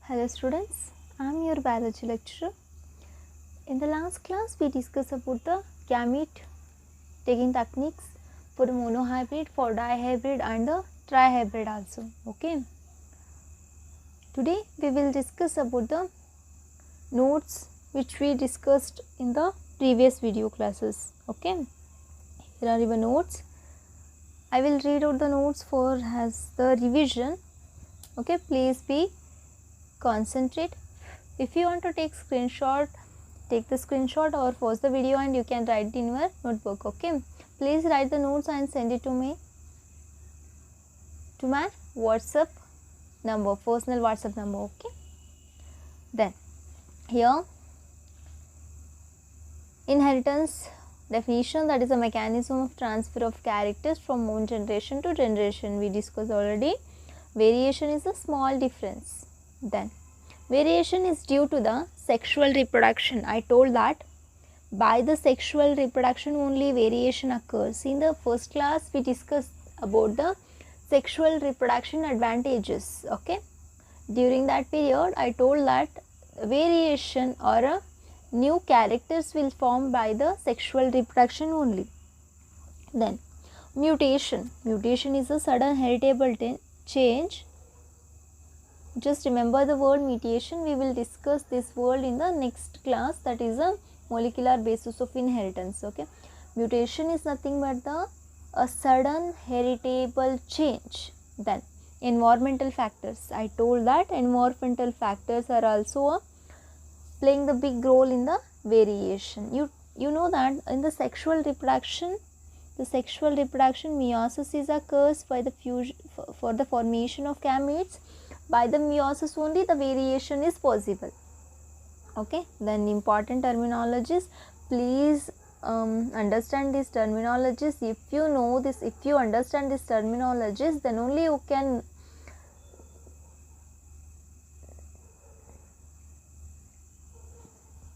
Hello students, I am your biology lecturer. In the last class we discussed about the gamete taking techniques for monohybrid, for dihybrid and the trihybrid also. Okay. Today we will discuss about the notes which we discussed in the previous video classes. Okay. Here are your notes. I will read out the notes for as the revision. Okay. Please be concentrate. If you want to take screenshot, take the screenshot or pause the video and you can write it in your notebook. Okay, please write the notes and send it to me, to my WhatsApp number, personal WhatsApp number. Okay, then here inheritance definition, that is a mechanism of transfer of characters from one generation to generation. We discussed already. Variation is a small difference. Then variation is due to the sexual reproduction. I told that by the sexual reproduction only variation occurs. In the first class we discussed about the sexual reproduction advantages. Okay, during that period I told that variation or a new characters will form by the sexual reproduction only. Then mutation. Mutation is a sudden heritable change. Just remember the word mutation. We will discuss this word in the next class, that is a molecular basis of inheritance. Okay, mutation is nothing but a sudden heritable change. Then environmental factors. I told that environmental factors are also playing the big role in the variation. You know that in the sexual reproduction, meiosis is occurs by the fusion for the formation of gametes. By the meiosis only the variation is possible. Okay, then important terminologies. Please understand these terminologies. If you know this, if you understand these terminologies, then only you can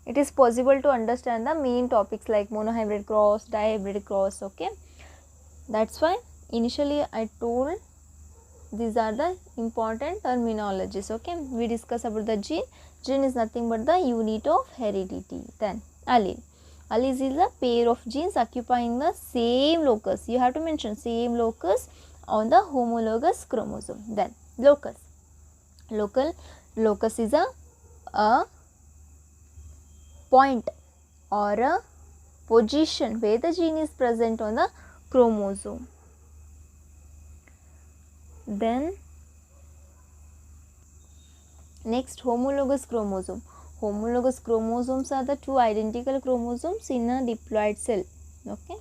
it is possible to understand the main topics like monohybrid cross, dihybrid cross. Okay, that's why initially I told these are the important terminologies. Okay, we discuss about the gene. Gene is nothing but the unit of heredity. Then allele. Allele is a pair of genes occupying the same locus. You have to mention same locus on the homologous chromosome. Then locus. Locus is a point or a position where the gene is present on the chromosome. Then next, homologous chromosome. Homologous chromosomes are the two identical chromosomes in a diploid cell. Okay.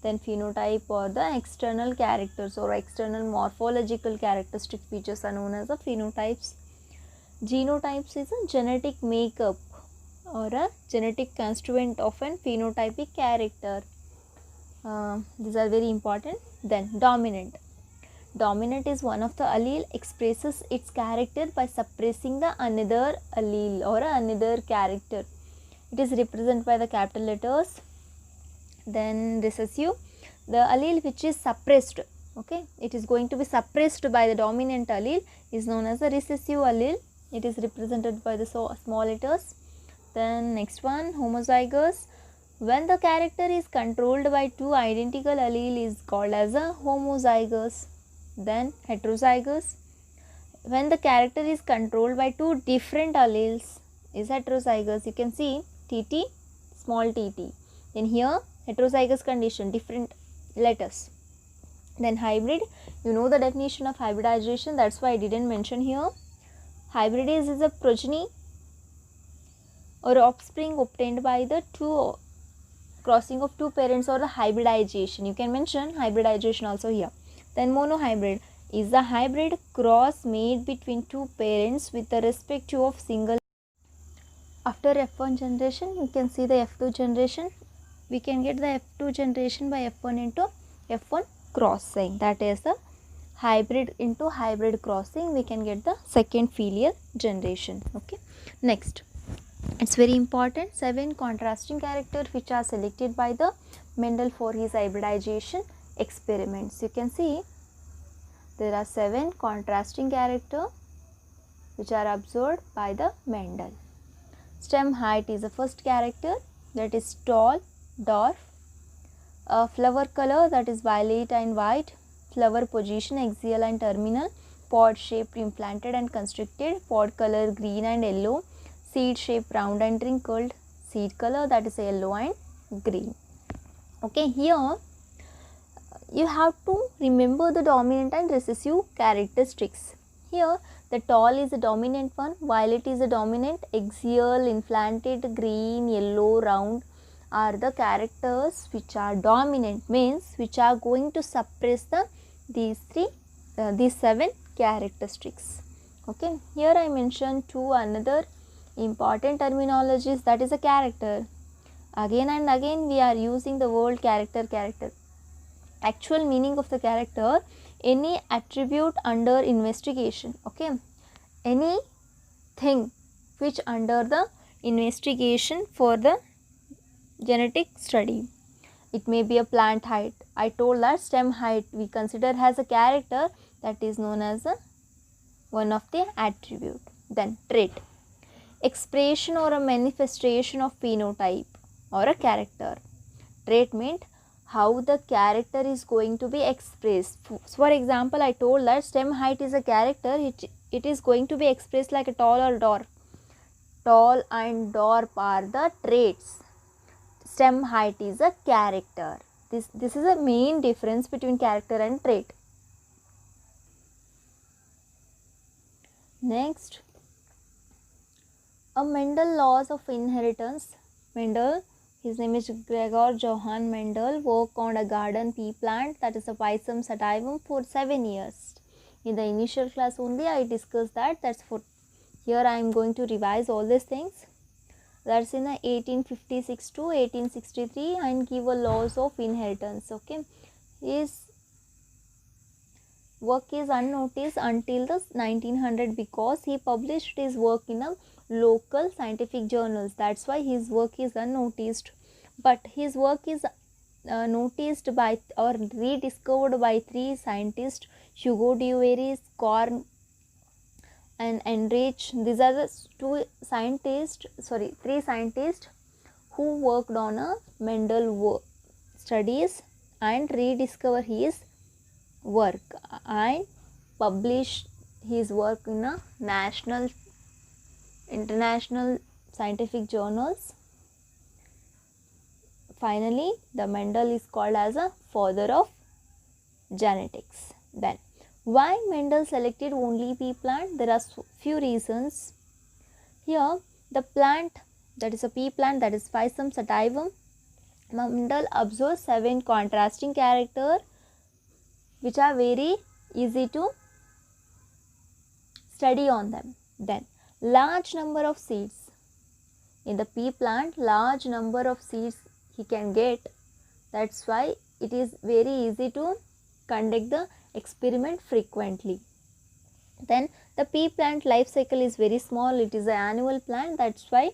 Then phenotype or the external characters or external morphological characteristic features are known as the phenotypes. Genotypes is a genetic makeup or a genetic constituent of an phenotypic character. These are very important. Then dominant. Dominant is one of the allele expresses its character by suppressing the another allele or another character. It is represented by the capital letters. Then recessive, the allele which is suppressed. Okay, it is going to be suppressed by the dominant allele is known as the recessive allele. It is represented by the small letters. Then next one, homozygous. When the character is controlled by two identical allele is called as a homozygous. Then heterozygous. When the character is controlled by two different alleles is heterozygous. You can see TT, small tt. Then here heterozygous condition, different letters. Then hybrid, you know the definition of hybridization, that's why I didn't mention here. Hybridase is a progeny or offspring obtained by the two crossing of two parents or the hybridization. You can mention hybridization also here. Then monohybrid is a hybrid cross made between two parents with the respective of single. After F1 generation, you can see the F2 generation. We can get the F2 generation by F1 into F1 crossing. That is the hybrid into hybrid crossing. We can get the second filial generation. Okay. Next, it's very important. 7 contrasting characters which are selected by the Mendel for his hybridization experiments. You can see there are 7 contrasting characters which are observed by the Mendel. Stem height is the first character, that is tall, dwarf. Flower color, that is violet and white. Flower position axial and terminal. Pod shaped, implanted and constricted. Pod color green and yellow. Seed shape round and wrinkled. Seed color, that is yellow and green. Okay, here you have to remember the dominant and recessive characteristics. Here the tall is the dominant one, violet is the dominant, axial, implanted, green, yellow, round are the characters which are dominant, means which are going to suppress these 7 characteristics. Okay, here I mentioned 2 another important terminologies, that is a character. Again and again we are using the word character. Actual meaning of the character, any attribute under investigation. Okay, anything which under the investigation for the genetic study. It may be a plant height. I told that stem height we consider as a character, that is known as one of the attribute. Then trait, expression or a manifestation of phenotype or a character. Trait means how the character is going to be expressed. For example, I told that stem height is a character, it is going to be expressed like a tall or dwarf. Tall and dwarf are the traits. Stem height is a character. This is a main difference between character and trait. Next, a Mendel laws of inheritance. Mendel, his name is Gregor Johann Mendel, worked on a garden pea plant, that is a Pisum sativum, for 7 years. In the initial class only I discussed that. That's for here I am going to revise all these things. That's in 1856 to 1863 and give a laws of inheritance. Okay, his work is unnoticed until the 1900 because he published his work in a local scientific journals. That's why his work is unnoticed. But his work is noticed by or rediscovered by 3 scientists, Hugo de Uveris, Korn and Enrich. These are the 3 scientists who worked on a Mendel studies and rediscover his work and published his work in a national, international scientific journals. Finally, the Mendel is called as a father of genetics. Then, why Mendel selected only pea plant? There are few reasons. Here, the plant, that is a pea plant, that is Pisum sativum. Mendel observed 7 contrasting characters which are very easy to study on them. Then, large number of seeds. In the pea plant, large number of seeds he can get. That's why it is very easy to conduct the experiment frequently. Then the pea plant life cycle is very small. It is an annual plant. That's why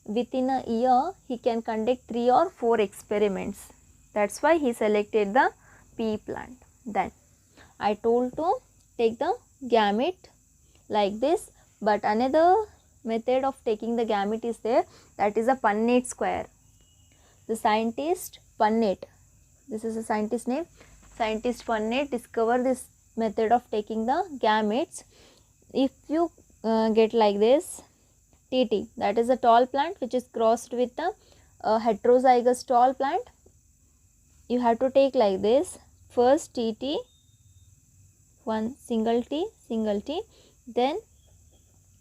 within a year he can conduct 3 or 4 experiments. That's why he selected the pea plant. Then I told to take the gamete like this, but another method of taking the gamete is there, that is a Punnett square. The scientist Punnett, this is a scientist name, scientist Punnett discovered this method of taking the gametes. If you get like this, TT, that is a tall plant which is crossed with the heterozygous tall plant. You have to take like this, first TT, one single T, then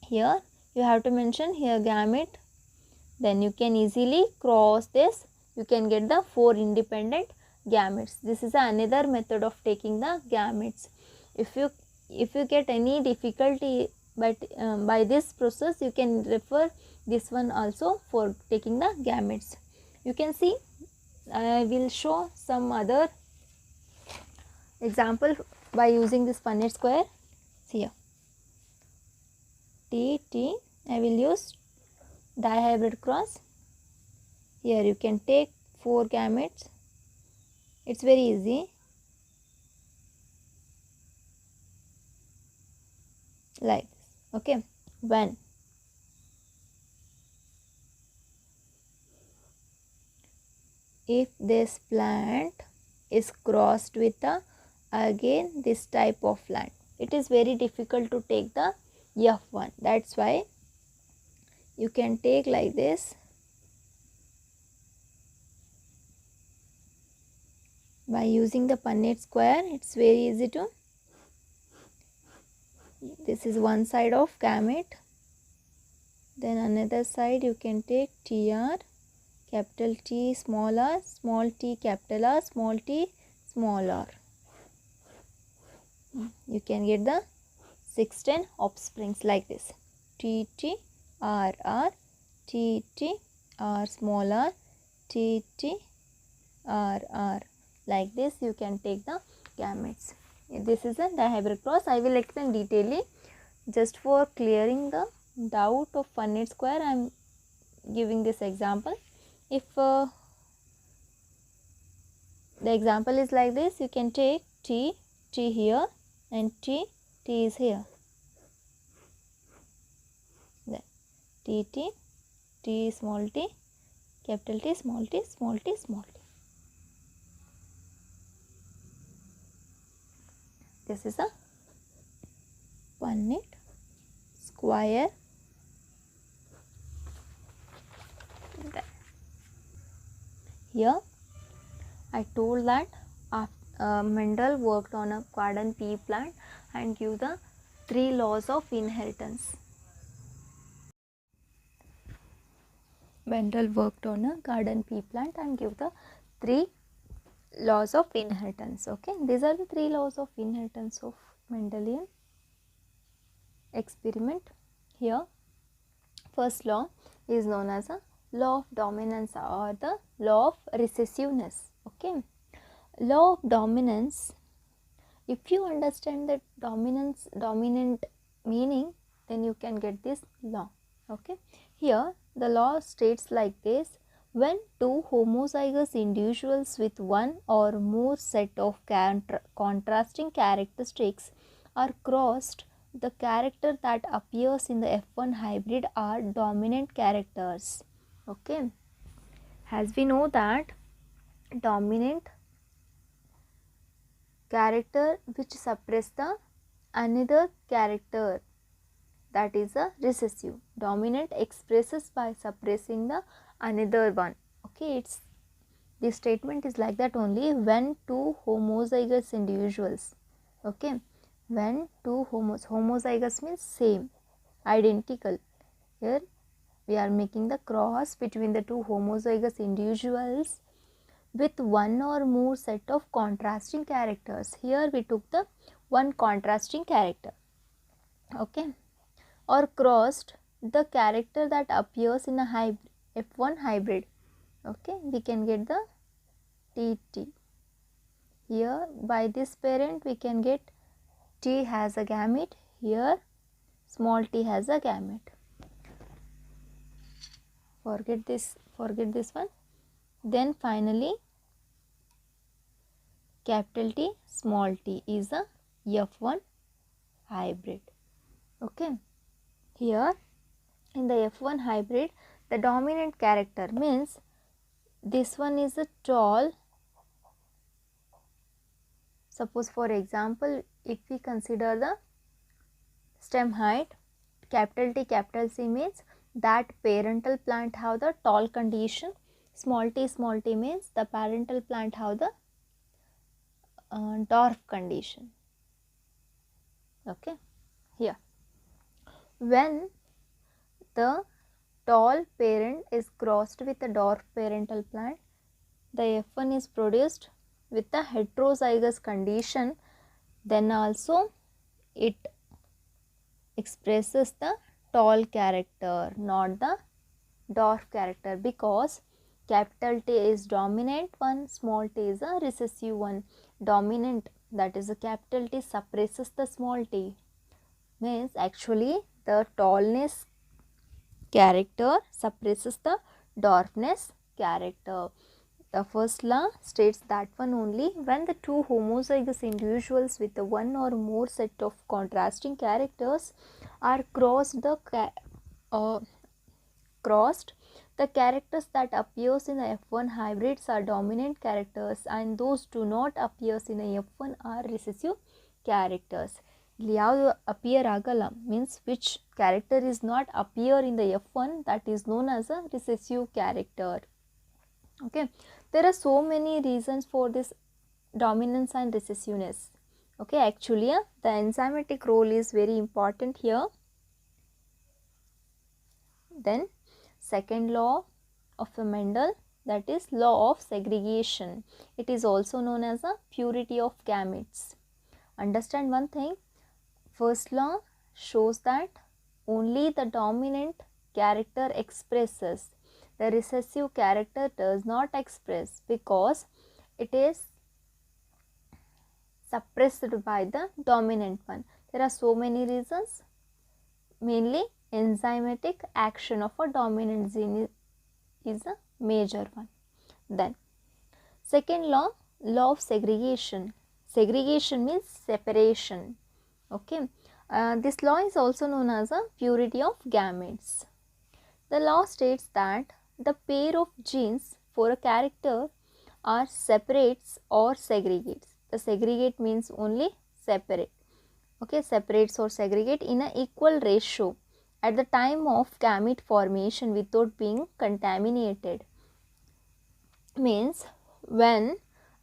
here you have to mention here gamete, then you can easily cross this, you can get the 4 independent gametes. This is another method of taking the gametes. If you get any difficulty by this process, you can refer this one also for taking the gametes. You can see, I will show some other example by using this Punnett square. See here, T, I will use dihybrid cross. Here you can take 4 gametes. It's very easy. Like this. Okay. when if this plant is crossed with a again this type of plant, it is very difficult to take the F1. That's why you can take like this. By using the Punnett square, it's very easy to. This is one side of gamete. Then another side you can take TR, capital T, small r, small t, capital R, small t, small r. You can get the 16 offsprings like this. T T R R, T T R small r, T T R R. Like this you can take the gametes. This is a dihybrid cross. I will explain detailedly. Just for clearing the doubt of Punnett square, I am giving this example. If the example is like this, you can take T here and T is here. Then T small t, capital T, small t, small t, small t. This is a Punnett square. Here I told that Mendel worked on a garden pea plant and give the 3 laws of inheritance. Mendel worked on a garden pea plant and give the 3 laws of inheritance. Okay, these are the 3 laws of inheritance of Mendelian experiment. Here first law is known as a law of dominance or the law of recessiveness. Okay, law of dominance, if you understand that dominant meaning, then you can get this law. Okay, here the law states like this: when two homozygous individuals with one or more set of contrasting characteristics are crossed, the character that appears in the F1 hybrid are dominant characters. Okay, as we know that dominant character which suppress the another character, that is a recessive. Dominant expresses by suppressing the another one. Okay, this statement is like that only when two homozygous individuals. Okay, when two homozygous means same, identical. Here we are making the cross between the two homozygous individuals with one or more set of contrasting characters. Here we took the one contrasting character. Okay, or crossed the character that appears in a hybrid, F1 hybrid. Okay, we can get the TT. Here by this parent we can get T has a gamete, here small t has a gamete. Forget this one. Then finally capital T small t is a F1 hybrid. Okay, here in the F1 hybrid the dominant character means this one is a tall. Suppose for example, if we consider the stem height, capital T capital C means that parental plant have the tall condition, small t means the parental plant have the dwarf condition. Okay, here when the tall parent is crossed with a dwarf parental plant, the F1 is produced with the heterozygous condition, then also it expresses the tall character, not the dwarf character, because capital T is dominant one, small t is a recessive one. Dominant, that is a capital T, suppresses the small t, means actually the tallness character suppresses the dwarfness character. The first law states that one only when the two homozygous individuals with the one or more set of contrasting characters are crossed, the characters that appears in the F1 hybrids are dominant characters and those do not appears in a F1 are recessive characters. ಇಲ್ಲಿ ಯಾವುದು appear ಆಗಲ್ಲ means which character is not appear in the F1 that is known as a recessive character. Okay, there are so many reasons for this dominance and recessiveness. Okay, actually the enzymatic role is very important here. Then second law of the Mendel, that is law of segregation. It is also known as a purity of gametes. Understand one thing, first law shows that only the dominant character expresses, the recessive character does not express because it is suppressed by the dominant one. There are so many reasons, mainly enzymatic action of a dominant gene is a major one. Then second law, law of segregation. Segregation means separation. Okay, this law is also known as a purity of gametes. The law states that the pair of genes for a character are separates or segregates. The segregate means only separate. Okay, separates or segregate in an equal ratio at the time of gamete formation without being contaminated. Means when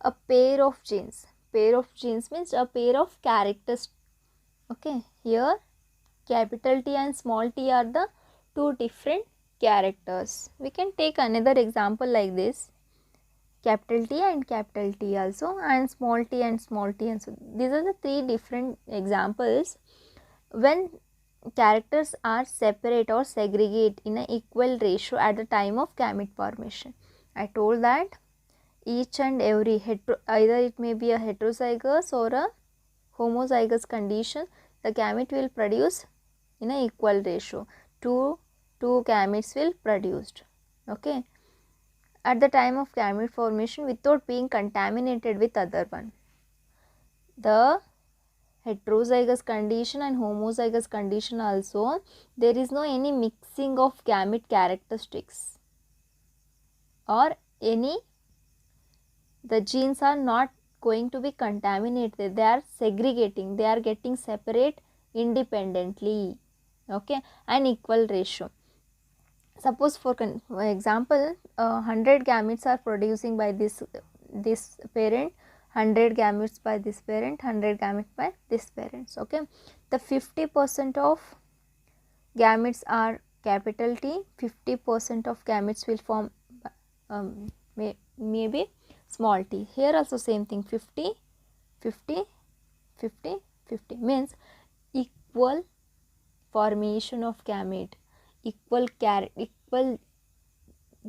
a pair of genes means a pair of characters. Okay, here capital T and small t are the two different characters. We can take another example like this, capital T and capital T also, and small t and small t, and so these are the three different examples when characters are separate or segregate in an equal ratio at the time of gamete formation. I told that each and every either it may be a heterozygous or a homozygous condition, the gamete will produce in an equal ratio. Two gametes will produced. Okay, at the time of gamete formation without being contaminated with other one. The heterozygous condition and homozygous condition also, there is no any mixing of gamete characteristics or any, the genes are not going to be contaminated, they are segregating, they are getting separate independently. Okay, an equal ratio. Suppose for example 100 gametes are producing by this parent, 100 gametes by this parent, 100 gametes by this parents. Okay, the 50% of gametes are capital T, 50% of gametes will form maybe small t. Here also same thing, 50 50 50 50 means equal formation of gamete, equal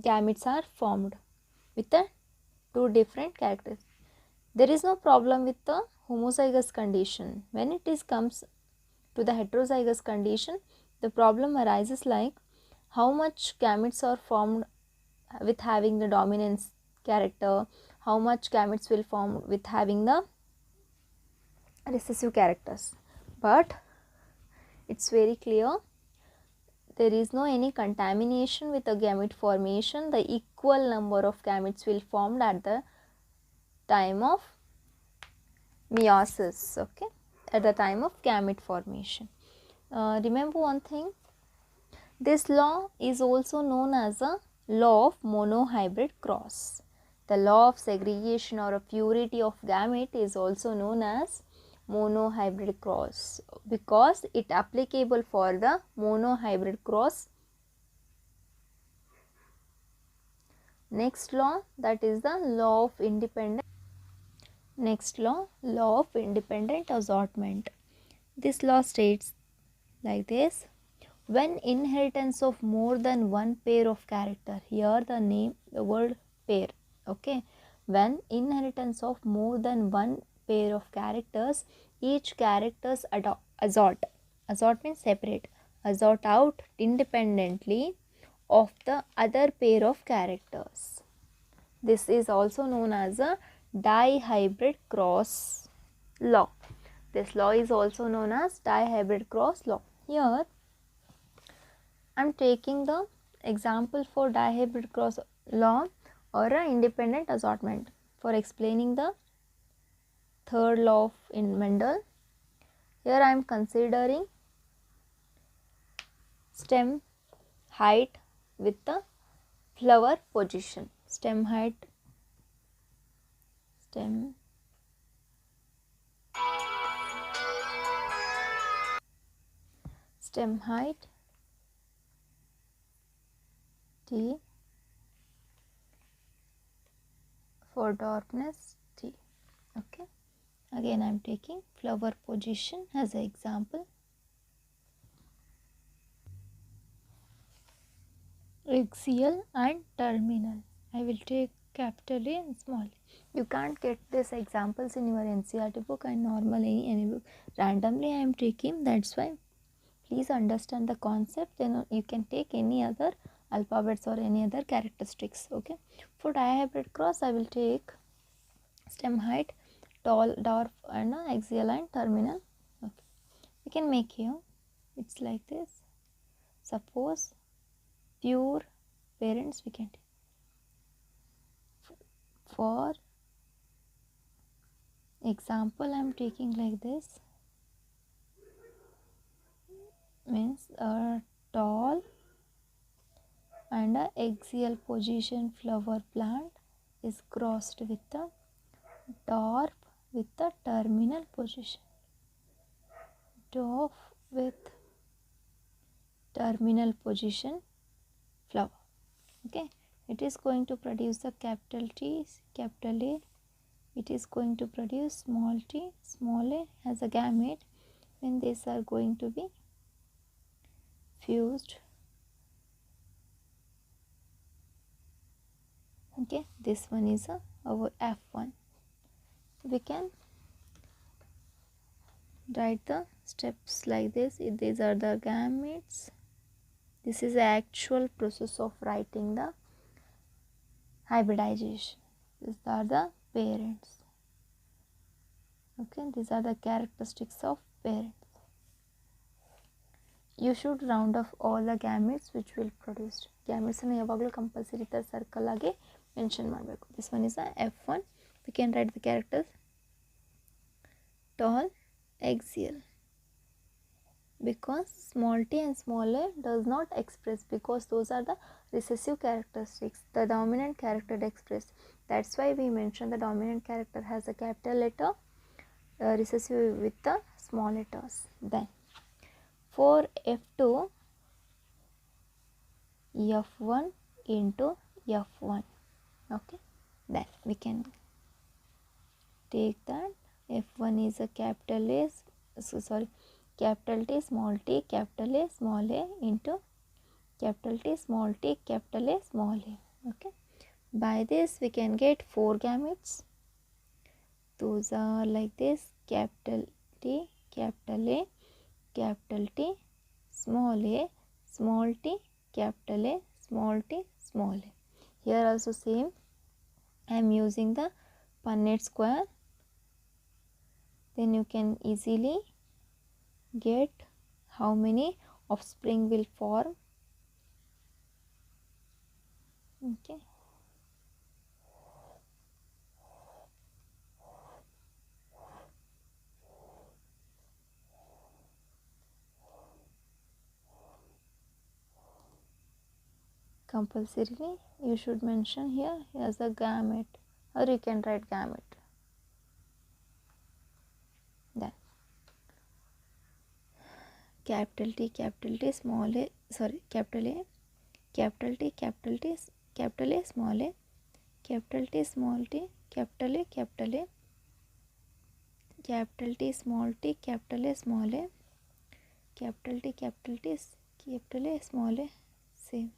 gametes are formed with the two different characters. There is no problem with the homozygous condition. When it is comes to the heterozygous condition, the problem arises like how much gametes are formed with having the dominance character, how much gametes will form with having the recessive characters. But it's very clear, there is no any contamination with the gamete formation, the equal number of gametes will formed at the time of meiosis. Okay, at the time of gamete formation. Remember one thing, this law is also known as a law of monohybrid cross. The law of segregation or a purity of gamete is also known as monohybrid cross because it applicable for the monohybrid cross. Next law, that is the law of independent. Next law, law of independent assortment. This law states like this, when inheritance of more than one pair of character, here the word pair. Okay, when inheritance of more than one pair of characters, each characters assort means separate, assort out independently of the other pair of characters. This is also known as a dihybrid cross law. This law is also known as dihybrid cross law. Here I am taking the example for dihybrid cross law or a independent assortment for explaining the third law of Mendel. Here I am considering stem height with the flower position. Stem height, stem height T for darkness T. Okay. Again I am taking flower position as an example. Axial and terminal. I will take capital A and small a. You can't get these examples in your NCERT book and normally any book. Randomly I am taking, that's why please understand the concept, then you can take any other alphabets or any other characteristics. Okay. For dihybrid cross I will take stem height, tall, dwarf and axial and terminal. Okay. We can make here, it's like this. Suppose pure parents we can take. For example I am taking like this, means a tall and a axial position flower plant is crossed with the dwarf with the terminal position. Dwarf with terminal position flower. Okay, it is going to produce the capital T, capital A. It is going to produce small t, small a as a gamete when these are going to be fused. Okay, this one is our F1. We can write the steps like this. These are the gametes. This is the actual process of writing the hybridization. These are the parents. Okay, these are the characteristics of parents. You should round off all the gametes which will produce. Gametes ಅನ್ನು ಯಾವಾಗಲೂ compulsory ಈ ಥರ circle ಆಗಿ mention ಮಾಡಬೇಕು. This one is a F1. We can write the characters tall, axial, because small t and small a does not express, because those are the recessive characteristics. The dominant character express. That's why we mention the dominant character has a capital letter, recessive with the small letters. Then for F2, F1 into F1. Okay, then we can take that F1 is a capital A, capital T, small t, capital A, small a into capital T, small t, capital A, small a. Okay, by this we can get 4 gametes. Those are like this: capital T, capital A, capital T, small a, small t, capital A, small t, small a. Here also same, I am using the Punnett square. Then you can easily get how many offspring will form. Okay. Compulsorily you should mention here as a gamete, or you can write gamete. Then capital T, small a, capital A, capital T, capital A, small a, capital T, small t, capital A, capital A, capital T, small t, capital A, small a, capital T, capital A, small a, same.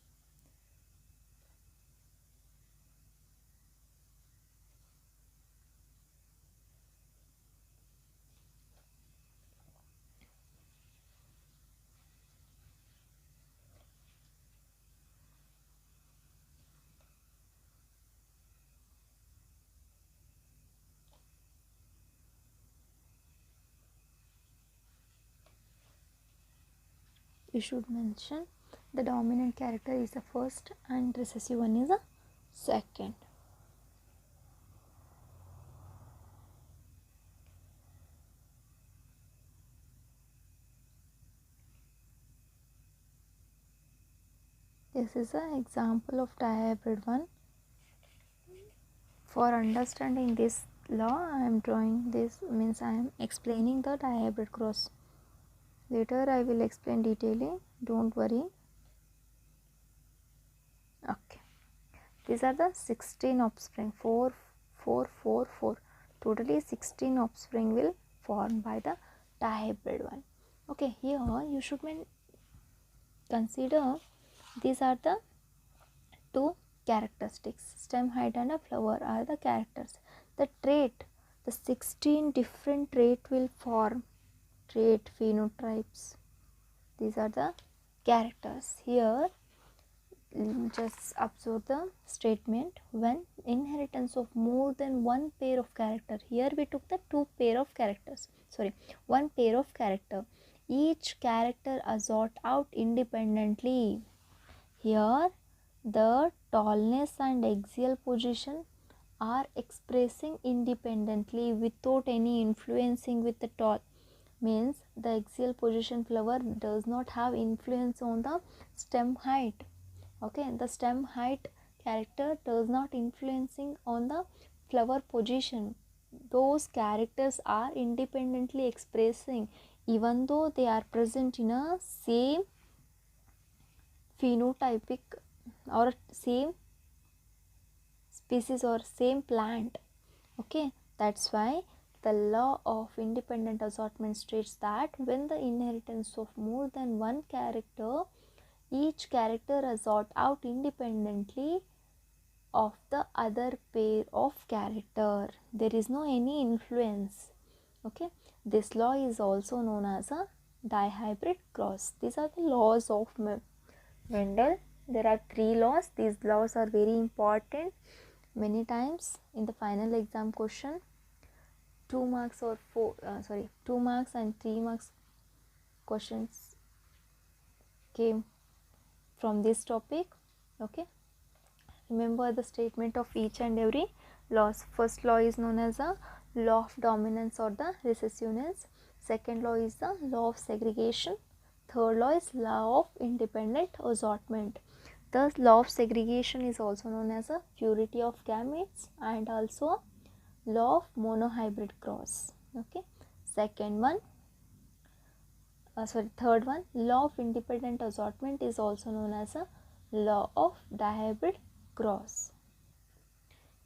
you should mention the dominant character is the first and recessive one is the second. This is an example of dihybrid one. For understanding this law, I am drawing this, means I am explaining the dihybrid cross. Later I will explain detailing, don't worry. Okay, these are the 16 offspring, 4, 4, 4, 4. Totally 16 offspring will form by the dihybrid one. Okay, here you should consider these are the two characteristics. Stem height and a flower are the characters. The trait, the 16 different trait will form, trait phenotypes. These are the characters. Here just observe the statement, when inheritance of more than one pair of character. Here we took the two pair of characters, sorry, one pair of character. Each character assort out independently. Here the tallness and axial position are expressing independently without any influencing with the tall, means the axial position flower does not have influence on the stem height. Okay, the stem height character does not influencing on the flower position. Those characters are independently expressing even though they are present in a same phenotypic or same species or same plant. Okay, that's why the law of independent assortment states that when the inheritance of more than one character, each character assort out independently of the other pair of character. There is no any influence. Okay, this law is also known as a dihybrid cross. These are the laws of Mendel. There are 3 laws. These laws are very important. Many times in the final exam question, 2 marks or 2 marks and 3 marks questions came from this topic. Okay, remember the statement of each and every laws. First law is known as a law of dominance or the recessiveness. Second law is the law of segregation. Third law is law of independent assortment. The law of segregation is also known as a purity of gametes and also law of monohybrid cross. Okay, second one, third one, law of independent assortment is also known as a law of dihybrid cross.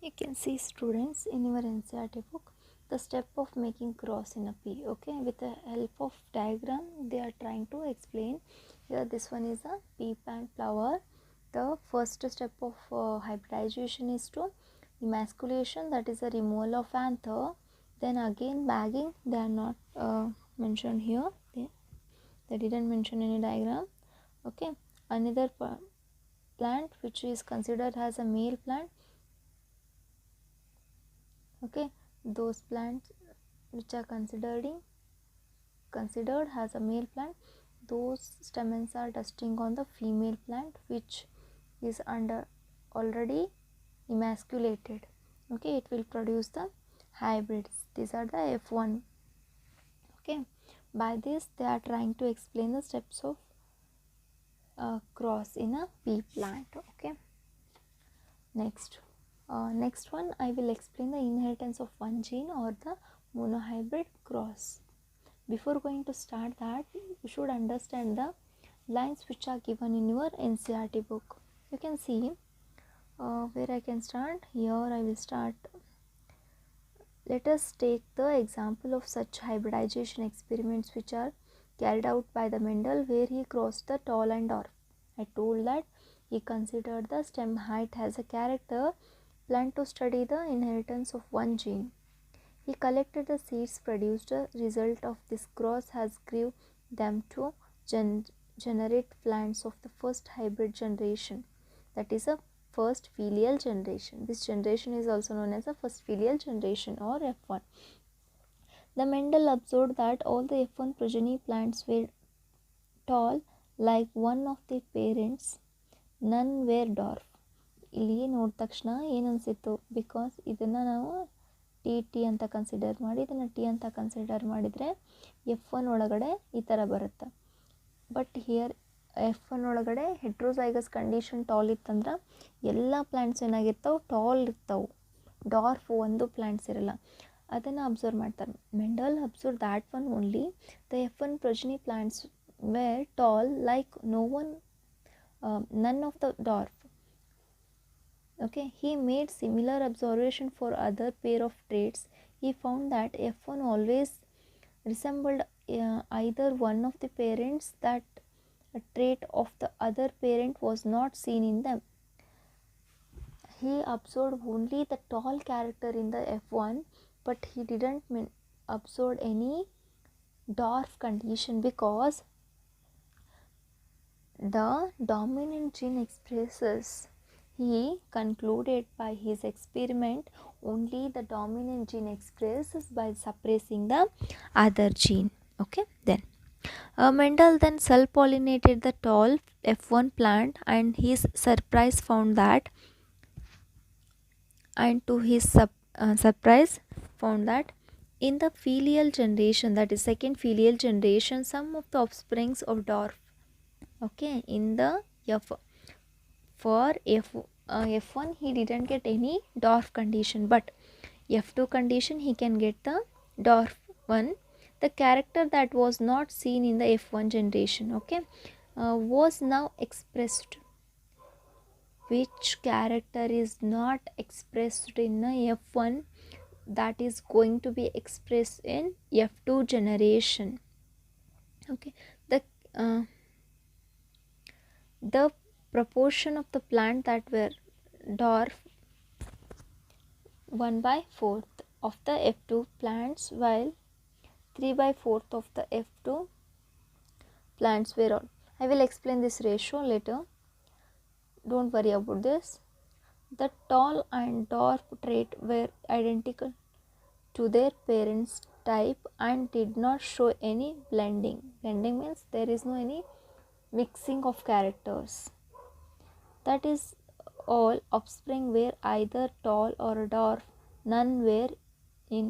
You can see, students, in your NCERT book, the step of making cross in a pea. Okay, with the help of diagram they are trying to explain. Here this one is a pea plant flower. The first step of hybridization is to emasculation, that is a removal of anther. Then again bagging, they are not mentioned here, they didn't mention any diagram. Okay, another plant which is considered as a male plant. Okay, those plants which are considered as a male plant, those stamens are dusting on the female plant which is already emasculated. Okay, it will produce the hybrids. These are the F1. Okay, by this they are trying to explain the steps of cross in a pea plant. Okay, next one I will explain the inheritance of one gene or the monohybrid cross. Before going to start that, you should understand the lines which are given in your NCERT book. You can see where I can start. Here I will start. Let us take the example of such hybridization experiments which are carried out by the Mendel, where he crossed the tall and dwarf. I told that he considered the stem height as a character, planned to study the inheritance of one gene. He collected the seeds produced. The result of this cross has grew them to generate plants of the first hybrid generation, that is a first filial generation. This generation is also known as a first filial generation or F1. The Mendel observed that all the F1 progeny plants were tall like one of the parents, none were dwarf. ಇಲ್ಲಿ ನೋಡಿದ ತಕ್ಷಣ ಏನು ಅನಿಸಿತ್ತು, because ಇದನ್ನು ನಾವು T ಅಂತ consider ಮಾಡಿ ಇದನ್ನು ಟಿ ಅಂತ ಕನ್ಸಿಡರ್ ಮಾಡಿದರೆ F1 ಒಳಗಡೆ ಈ ಥರ ಬರುತ್ತೆ. ಬಟ್ ಹಿಯರ್ F1 ಒಳಗಡೆ ಹೆಟ್ರೋಸೈಗಸ್ ಕಂಡೀಷನ್ ಟಾಲ್ ಇತ್ತಂದ್ರೆ ಎಲ್ಲ ಪ್ಲ್ಯಾಂಟ್ಸ್ ಏನಾಗಿರ್ತಾವೆ, ಟಾಲ್ ಇರ್ತಾವೆ. ಡಾರ್ಫ್ ಒಂದು ಪ್ಲ್ಯಾಂಟ್ಸ್ ಇರಲ್ಲ. ಅದನ್ನು ಅಬ್ಸರ್ವ್ ಮಾಡ್ತಾರೆ. Mendel observe that one only the F1 progeny plants were tall like none of the dwarf. Okay, he made similar observation for other pair of traits. He found that F1 always resembled either one of the parents, that a trait of the other parent was not seen in them. He observed only the tall character in the F1, but he didn't observe any dwarf condition because the dominant gene expresses. He concluded by his experiment only the dominant gene expresses by suppressing the other gene. Okay, then Mendel then self-pollinated the tall F1 plant, and his surprise found that in the filial generation, that is second filial generation, some of the offsprings of dwarf. Okay, in the F1 he didn't get any dwarf condition, but F2 condition he can get the dwarf one. The character that was not seen in the F1 generation, okay, was now expressed. Which character is not expressed in the F1 that is going to be expressed in F2 generation? Okay, the proportion of the plant that were dwarf 1/4 of the F2 plants, while 3/4 of the F2 plants were all. I will explain this ratio later, don't worry about this. The tall and dwarf trait were identical to their parents type and did not show any blending. Blending means there is no any mixing of characters. That is all offspring were either tall or dwarf. None were in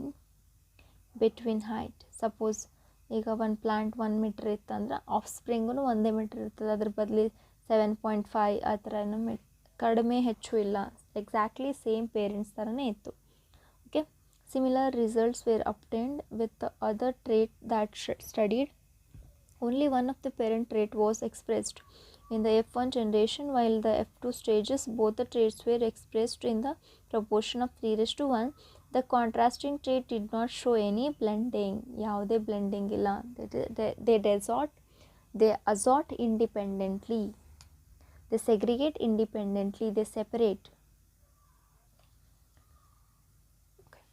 between height. Suppose ಈಗ ಒಂದು plant 1 metre ಇತ್ತಂದ್ರೆ ಆಫ್ಸ್ಪ್ರಿಂಗೂ 1 metre ಇರ್ತದೆ, ಅದ್ರ ಬದಲಿ 7.5 ಆ ಥರ ಕಡಿಮೆ ಹೆಚ್ಚು ಇಲ್ಲ, ಎಕ್ಸಾಕ್ಟ್ಲಿ ಸೇಮ್ ಪೇರೆಂಟ್ಸ್ ಥರನೇ ಇತ್ತು. Okay, similar results were obtained with the other trait that studied. Only one of the parent trait was expressed in the F1 generation, while the F2 stages both the traits were expressed in the proportion of 3:1. The contrasting trait did not show any blending. ಯಾವುದೇ blending ಇಲ್ಲ. They assort independently. They segregate independently. They separate. Okay.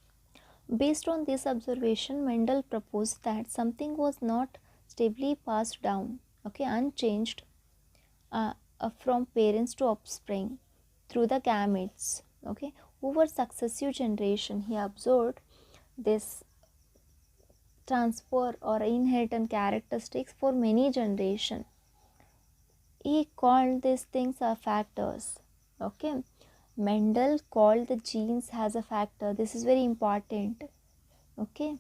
Based on this observation, Mendel proposed that something was not stably passed down, okay, unchanged from parents to offspring through the gametes. Okay, over successive generation he observed this transfer or inheritance characteristics for many generation. He called these things factors. Okay, Mendel called the genes as a factor. This is very important. Okay,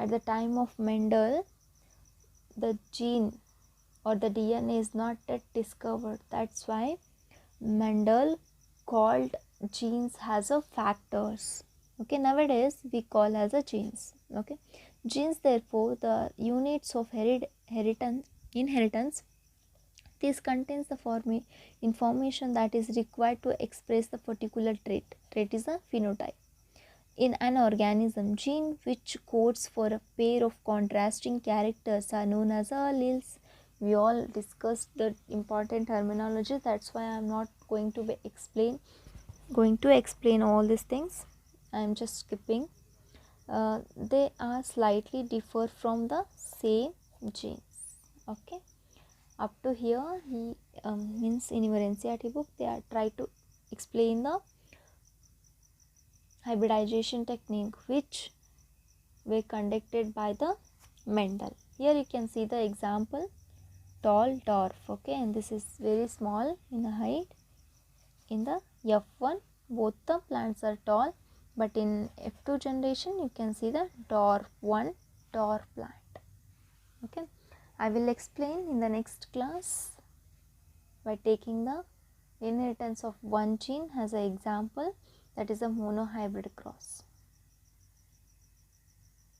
at the time of Mendel, the gene or the DNA is not yet discovered. That's why Mendel called genes as a factors. Okay, nowadays we call as a genes. Okay, genes therefore the units of inheritance. This contains the information that is required to express the particular trait. Trait is a phenotype. In an organism, gene which codes for a pair of contrasting characters are known as alleles. We all discussed the important terminology, that's why I am not going to explain all these things. I am just skipping. They are slightly differ from the same genes. Okay, up to here he means in your NCERT book they are try to explain the hybridization technique which were conducted by the Mendel. Here you can see the example. tall dwarf, okay, and this is very small in height. In the F1 both the plants are tall, but in F2 generation you can see the dwarf plant. Okay, I will explain in the next class by taking the inheritance of one gene as an example, that is a monohybrid cross.